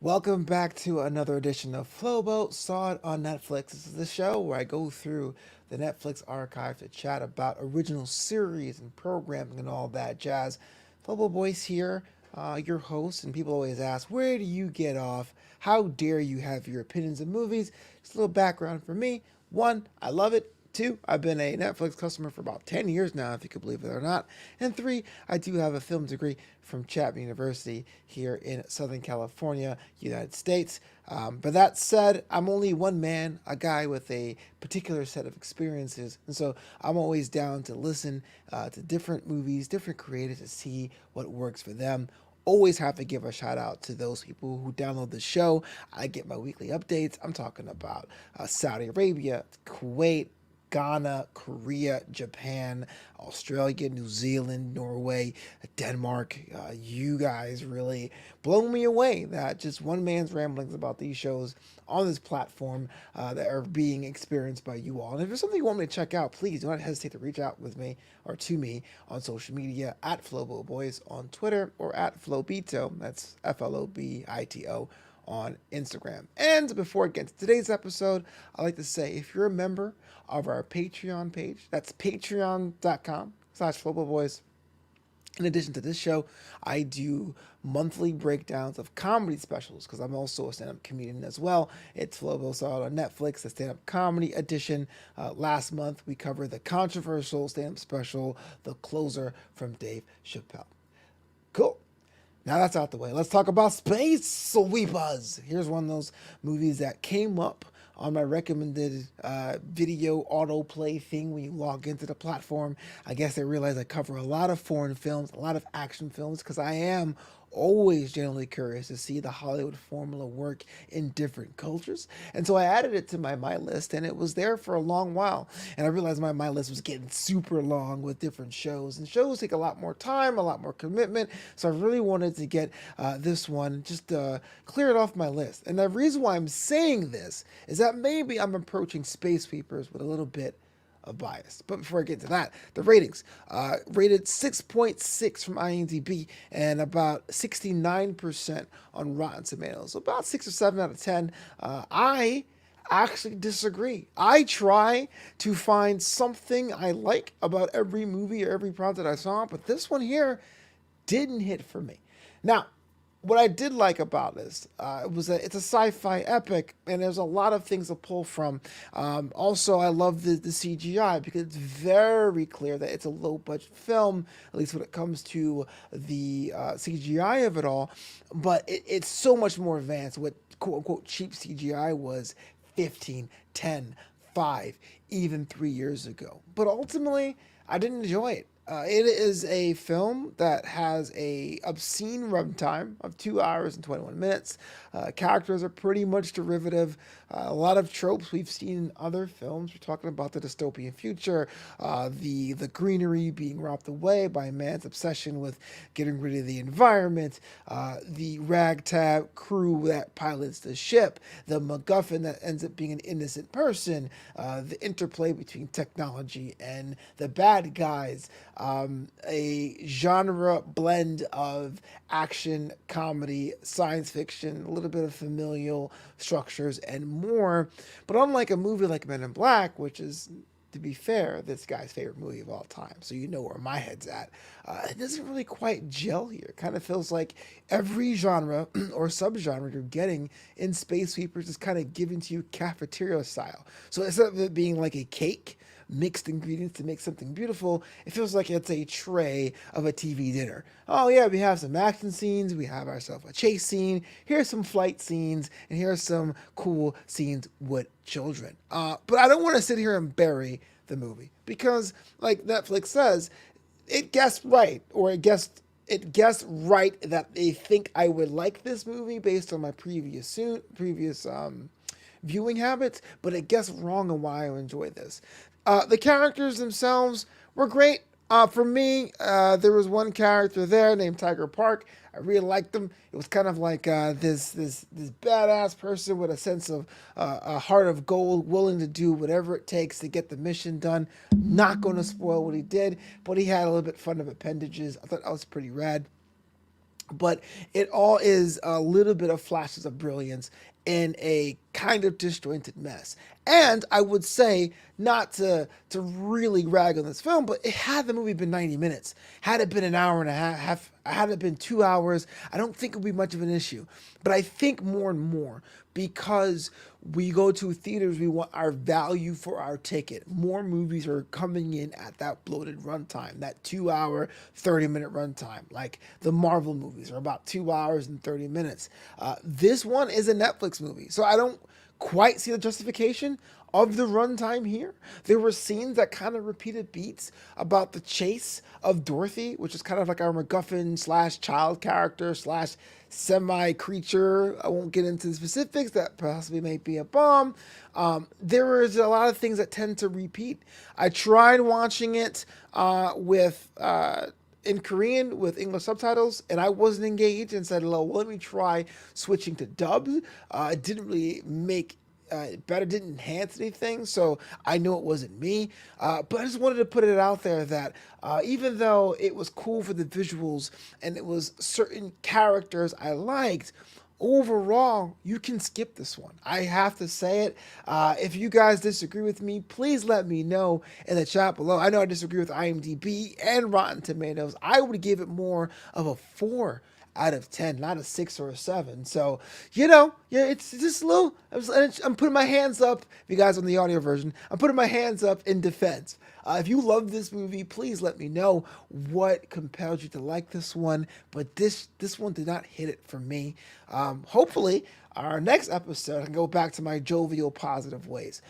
Welcome back to another edition of Flobo. Saw it on Netflix. This is the show where I go through the Netflix archive to chat about original series and programming and all that jazz. Flobo Boys here, your host, and people always ask, where do you get off? How dare you have your opinions of movies? Just a little background for me. One, I love it. Two, I've been a Netflix customer for about 10 years now, if you could believe it or not. And three, I do have a film degree from Chapman University here in Southern California, United States. But that said, I'm only one man, a guy with a particular set of experiences. And so I'm always down to listen to different movies, different creators to see what works for them. Always have to give a shout out to those people who download the show. I get my weekly updates. I'm talking about Saudi Arabia, Kuwait, Ghana, Korea, Japan, Australia, New Zealand, Norway, Denmark. You guys really blow me away that just one man's ramblings about these shows on this platform that are being experienced by you all. And if there's something you want me to check out, please do not hesitate to reach out with me or to me on social media at Flobo Boys on Twitter or at Flobito. That's Flobito on Instagram. And before I get to today's episode, I'd like to say if you're a member of our Patreon page, that's patreon.com/FloboBoys. In addition to this show, I do monthly breakdowns of comedy specials because I'm also a stand-up comedian as well. It's Flobo Saw on Netflix, the stand-up comedy edition. Last month, we covered the controversial stand-up special, The Closer from Dave Chappelle. Cool. Now that's out the way. Let's talk about Space Sweepers. Here's one of those movies that came up on my recommended video autoplay thing when you log into the platform. I guess they realize I cover a lot of foreign films, a lot of action films, because I am always generally curious to see the Hollywood formula work in different cultures. And so I added it to my list, and it was there for a long while. And I realized my list was getting super long with different shows. And shows take a lot more time, a lot more commitment. So I really wanted to get this one, just clear it off my list. And the reason why I'm saying this is that maybe I'm approaching Space Sweepers with a little bit of bias. But before I get to that, the ratings. Rated 6.6 from IMDb and about 69% on Rotten Tomatoes. So about 6 or 7 out of 10. I actually disagree. I try to find something I like about every movie or every project I saw, but this one here didn't hit for me. Now, what I did like about this was that it's a sci-fi epic, and there's a lot of things to pull from. Also, I love the CGI because it's very clear that it's a low-budget film, at least when it comes to the CGI of it all. But it's so much more advanced. What quote-unquote cheap CGI was 15, 10, 5, even 3 years ago. But ultimately, I didn't enjoy it. It is a film that has a obscene runtime of 2 hours and 21 minutes. Characters are pretty much derivative. A lot of tropes we've seen in other films. We're talking about the dystopian future, the greenery being robbed away by man's obsession with getting rid of the environment, the ragtag crew that pilots the ship, the MacGuffin that ends up being an innocent person, the interplay between technology and the bad guys, a genre blend of action, comedy, science fiction, a little bit of familial structures, and more. But unlike a movie like Men in Black, which is, to be fair, this guy's favorite movie of all time, so you know where my head's at, it doesn't really quite gel here. It kind of feels like every genre or subgenre you're getting in Space Sweepers is kind of given to you cafeteria style. So instead of it being like a cake, mixed ingredients to make something beautiful, it feels like it's a tray of a TV dinner. Oh yeah, we have some action scenes, we have ourselves a chase scene, here's some flight scenes, and here's some cool scenes with children. But I don't want to sit here and bury the movie because, like Netflix says, it guessed right, or it guessed right that they think I would like this movie based on my previous viewing habits, but it guessed wrong on why I enjoyed this. The characters themselves were great. For me, there was one character there named Tiger Park. I really liked him. It was kind of like this badass person with a sense of a heart of gold, willing to do whatever it takes to get the mission done. Not going to spoil what he did, but he had a little bit fun of appendages. I thought that was pretty rad. but it all is a little bit of flashes of brilliance in a kind of disjointed mess. And I would say, not to really rag on this film, but it had the movie been 90 minutes, had it been an hour and a had it been 2 hours, I don't think it would be much of an issue. But I think more and more, because we go to theaters, we want our value for our ticket. More movies are coming in at that bloated runtime, that 2 hour, 30-minute runtime. Like the Marvel movies are about 2 hours and 30 minutes. This one is a Netflix movie. So I don't quite see the justification of the runtime here. There were scenes that kind of repeated beats about the chase of Dorothy, which is kind of like our MacGuffin slash child character slash semi creature. I won't get into the specifics. That possibly may be a bomb. There is a lot of things that tend to repeat. I tried watching it with in Korean with English subtitles, and I wasn't engaged and said, well, let me try switching to dubs. It didn't really make better, didn't enhance anything, so I knew it wasn't me. But I just wanted to put it out there that even though it was cool for the visuals and it was certain characters I liked, overall, you can skip this one. I have to say it. If you guys disagree with me, please let me know in the chat below. I know I disagree with IMDb and Rotten Tomatoes. I would give it more of a 4 out of 10, not a 6 or a 7. So, yeah, it's just a little. I'm putting my hands up. If you guys on the audio version, I'm putting my hands up in defense. If you love this movie, please let me know what compelled you to like this one. But this one did not hit it for me. Hopefully, our next episode I can go back to my jovial, positive ways.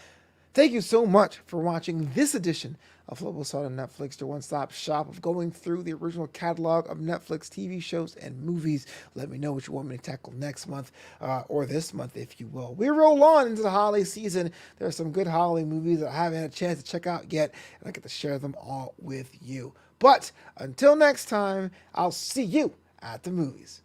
Thank you so much for watching this edition of Flobo Saw on Netflix, your one-stop shop of going through the original catalog of Netflix TV shows and movies. Let me know what you want me to tackle next month, or this month, if you will. We roll on into the holiday season. There are some good holiday movies that I haven't had a chance to check out yet, and I get to share them all with you. But until next time, I'll see you at the movies.